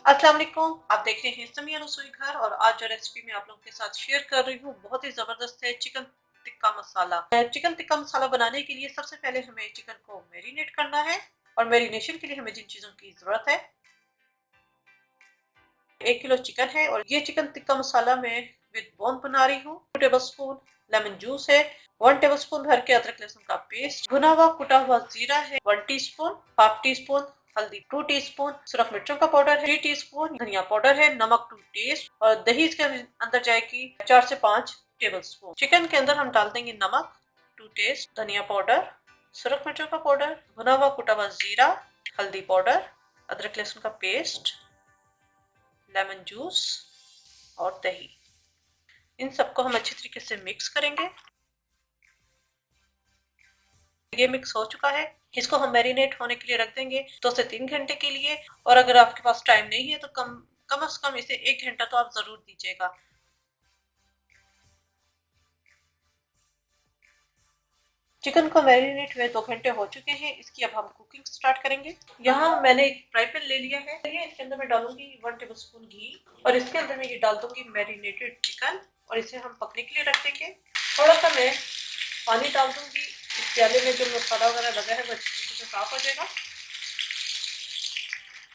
अस्सलाम वालेकुम। आप देख रहे हैं समिया रसोई घर और आज जो रेसिपी मैं आप लोगों के साथ शेयर कर रही हूँ बहुत ही ज़बरदस्त है। चिकन टिक्का मसाला। चिकन टिक्का मसाला बनाने के लिए सबसे पहले हमें चिकन को मैरिनेट करना है और मैरिनेशन के लिए हमें जिन चीज़ों की ज़रूरत है, 1 किलो चिकन है और ये चिकन टिक्का मसाला मैं विद बोन बना रही हूँ। 2 टेबल स्पून लेमन जूस है, 1 टेबल स्पून भर के अदरक लहसुन का पेस्ट, भुना हुआ कुटा हुआ जीरा है 1 टीस्पून, हाफ टी स्पून हल्दी 2 टीस्पून, सुरख मिर्चों का पाउडर है 3 टीस्पून, धनिया पाउडर है, नमक टू टेस्ट और दही इसके अंदर जाएगी 4 से 5 टेबल स्पून। चिकन के अंदर हम डाल देंगे नमक टू टेस्ट, धनिया पाउडर, सुरख मिर्चों का पाउडर, भुना हुआ कुटा हुआ जीरा, हल्दी पाउडर, अदरक लहसुन का पेस्ट, लेमन जूस और दही। इन सबको हम अच्छी तरीके से मिक्स करेंगे। ये मिक्स हो चुका है, इसको हम मैरिनेट होने के लिए रख देंगे 2 से 3 घंटे के लिए। और अगर आपके पास टाइम नहीं है तो कम से कम इसे 1 घंटा तो आप जरूर दीजिएगा। चिकन को मैरिनेट हुए 2 घंटे हो चुके हैं। इसकी अब हम कुकिंग स्टार्ट करेंगे। यहाँ मैंने एक फ्राई पैन ले लिया है, इसके अंदर मैं डालूंगी 1 टेबल स्पून घी और इसके अंदर मैं ये डाल दूंगी मैरिनेटेड चिकन और इसे हम पकने के लिए रख देंगे। थोड़ा सा मैं पानी डाल दूंगी, इस प्याले में जो मसाला वगैरह लगा है वो अच्छी तरीके से साफ हो जाएगा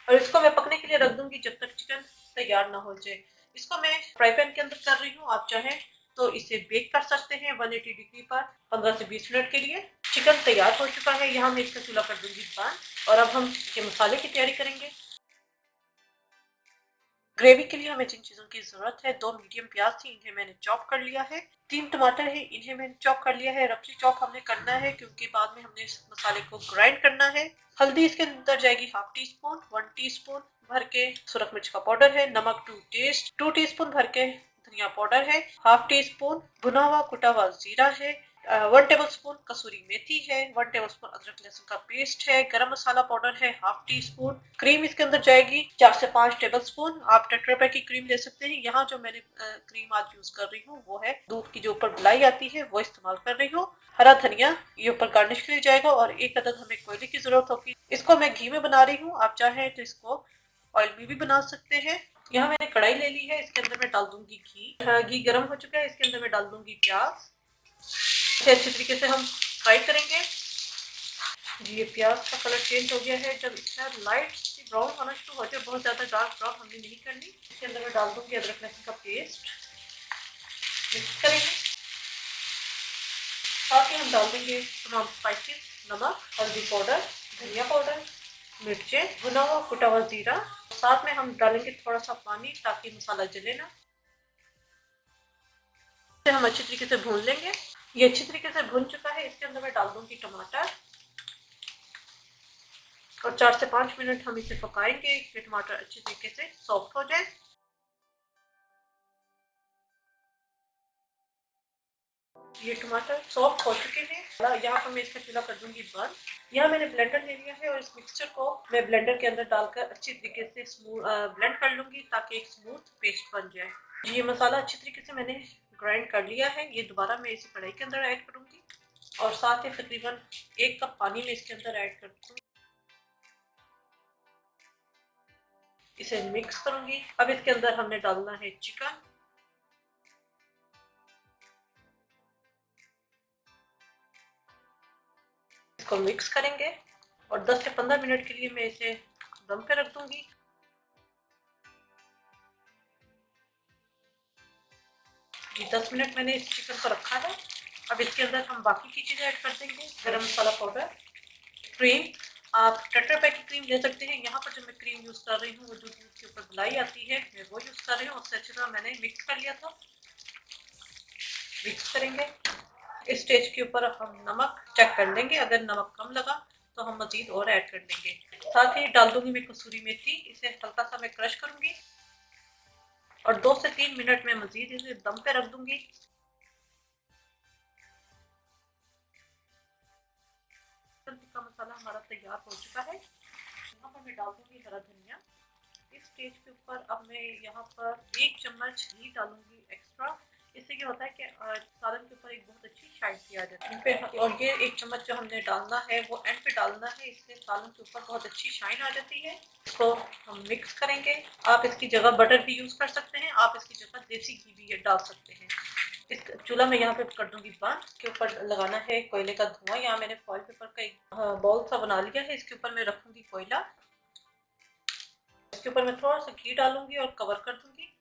और इसको मैं पकने के लिए रख दूंगी जब तक चिकन तैयार ना हो जाए। इसको मैं फ्राई पैन के अंदर कर रही हूँ, आप चाहें तो इसे बेक कर सकते हैं 180 डिग्री पर 15 से 20 मिनट के लिए। चिकन तैयार हो चुका है, यहाँ मैं इसका चूल्हा कर दूंगी बंद और अब हम इसके मसाले की तैयारी करेंगे। ग्रेवी के लिए हमें जिन चीजों की जरूरत है, 2 मीडियम प्याज थी, इन्हें मैंने चॉप कर लिया है। 3 टमाटर है, इन्हें मैंने चॉप कर लिया है। रफली चॉप हमने करना है क्योंकि बाद में हमने इस मसाले को ग्राइंड करना है। हल्दी इसके अंदर जाएगी हाफ टी स्पून, 1 टीस्पून भर के सुरख मिर्च का पाउडर है, नमक टू टेस्ट, 2 टीस्पून भर के धनिया पाउडर है, हाफ टी स्पून भुना हुआ कुटा हुआ जीरा है, 1 टेबल स्पून कसूरी मेथी है, 1 टेबल स्पून अदरक लहसुन का पेस्ट है, गरम मसाला पाउडर है हाफ टी स्पून। क्रीम इसके अंदर जाएगी 4 से 5 टेबल स्पून। आप टेट्रा पैक की क्रीम ले सकते हैं। यहाँ जो मैंने क्रीम आज यूज कर रही हूँ वो है दूध की जो ऊपर मलाई आती है, वो इस्तेमाल कर रही हूँ। हरा धनिया ये ऊपर गार्निश के लिए जाएगा और 1 अदद हमें कोयले की जरूरत होगी। इसको मैं घी में बना रही हूँ, आप चाहे तो इसको ऑयल में भी बना सकते हैं। यहाँ मैंने कढ़ाई ले ली है, इसके अंदर मैं डाल दूंगी घी। घी गर्म हो चुका है, इसके अंदर मैं डाल दूंगी प्याज। इसे अच्छी तरीके से हम फ्राई करेंगे। ये प्याज का कलर चेंज हो गया है, जब इसका लाइट ब्राउन होना शुरू हो जाए, बहुत ज्यादा डार्क ब्राउन हमने नहीं करनी। इसके अंदर मैं डाल दूंगी अदरक लहसुन का पेस्ट, मिक्स करेंगे। साथ ही हम डाल देंगे तमाम स्पाइसेस, नमक, हल्दी पाउडर, धनिया पाउडर, मिर्चें, भुना हुआ कुटा हुआ जीरा। साथ में हम डालेंगे थोड़ा सा पानी ताकि मसाला जले ना। इसे हम अच्छी तरीके से भून लेंगे। ये अच्छी तरीके से भून चुका है, इसके अंदर मैं डाल दूंगी टमाटर और 4 से 5 मिनट हम इसे पकाएंगे कि टमाटर अच्छी तरीके से सॉफ्ट हो जाए। ये टमाटर सॉफ्ट हो चुके हैं। यहाँ पर मैं इसका चूल्हा कर दूंगी बंद। यहाँ मैंने ब्लेंडर ले लिया है और इस मिक्सचर को मैं ब्लेंडर के अंदर डालकर अच्छी तरीके से स्मूथ ब्लेंड कर लूंगी ताकि एक स्मूथ पेस्ट बन जाए। ये मसाला अच्छी तरीके से मैंने ग्राइंड कर लिया है। ये दोबारा मैं इस कढ़ाई के अंदर ऐड करूंगी और साथ ही तकरीबन 1 कप पानी में इसके अंदर ऐड कर दूंगी। इसे मिक्स करूंगी। अब इसके अंदर हमने डालना है चिकन। इसको मिक्स करेंगे और 10 से 15 मिनट के लिए मैं इसे दम पे रख दूंगी। ये 10 मिनट मैंने इस चिकन को रखा है। अब इसके अंदर हम बाकी की चीजें ऐड कर देंगे। गरम मसाला पाउडर, क्रीम, आप टेट्रा पैक की क्रीम ले सकते हैं। यहाँ पर जो मैं क्रीम यूज कर रही हूँ वो जो दूध के ऊपर मलाई आती है, मैं वो यूज कर रही हूँ। उससे अच्छी तरह मैंने मिक्स कर लिया था। मिक्स करेंगे। इस स्टेज के ऊपर हम नमक चेक कर लेंगे, अगर नमक कम लगा तो हम मजीद और ऐड कर देंगे। साथ ही डाल दूंगी मैं कसूरी मेथी, इसे हल्का सा मैं क्रश करूंगी और 2 से 3 मिनट में मजीद इसे दम पे रख दूंगी। टिक्का मसाला हमारा तैयार हो चुका है। यहाँ पर मैं डाल दूंगी हरा धनिया। इस स्टेज के ऊपर अब मैं यहाँ पर 1 चम्मच घी डालूंगी एक्स्ट्रा। इससे क्या होता है कि सालन के ऊपर एक बहुत अच्छी शाइन सी आ जाती है। फिर और ये 1 चम्मच जो हमने डालना है वो एंड पे डालना है, इससे सालन के ऊपर बहुत अच्छी शाइन आ जाती है। इसको हम मिक्स करेंगे। आप इसकी जगह बटर भी यूज कर सकते हैं, आप इसकी जगह देसी घी भी डाल सकते हैं। इस चूल्हा में यहाँ पे कर दूंगी बंद। इसके ऊपर लगाना है कोयले का धुआं। यहाँ मैंने फॉइल पेपर का एक बॉल सा बना लिया है, इसके ऊपर मैं रखूंगी कोयला। इसके ऊपर मैं थोड़ा सा घी डालूंगी और कवर कर दूंगी।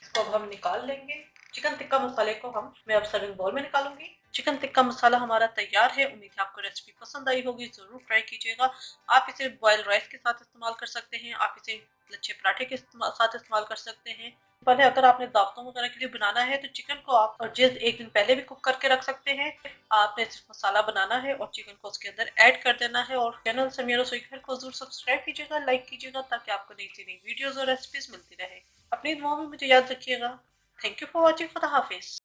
इसको अब हम निकाल लेंगे। चिकन टिक्का मसाले को मैं अब सर्विंग बाउल में निकालूंगी। चिकन टिक्का मसाला हमारा तैयार है। उम्मीद है आपको रेसिपी पसंद आई होगी, जरूर ट्राई कीजिएगा। आप इसे बॉयल राइस के साथ इस्तेमाल कर सकते हैं, आप इसे लच्छे पराठे के साथ इस्तेमाल कर सकते हैं। पहले अगर आपने दावतों वगैरह के लिए बनाना है तो चिकन को आप और जिस एक दिन पहले भी कुक करके रख सकते हैं। आपने सिर्फ मसाला बनाना है और चिकन को उसके अंदर ऐड कर देना है। और चैनल समीरा रसोई घर को जरूर सब्सक्राइब कीजिएगा, लाइक कीजिएगा, ताकि आपको नई से नई वीडियोस और रेसिपीज मिलती रहे। अपनी दुआ में मुझे याद रखिएगा। Thank you for watching. खुदा हाफिज।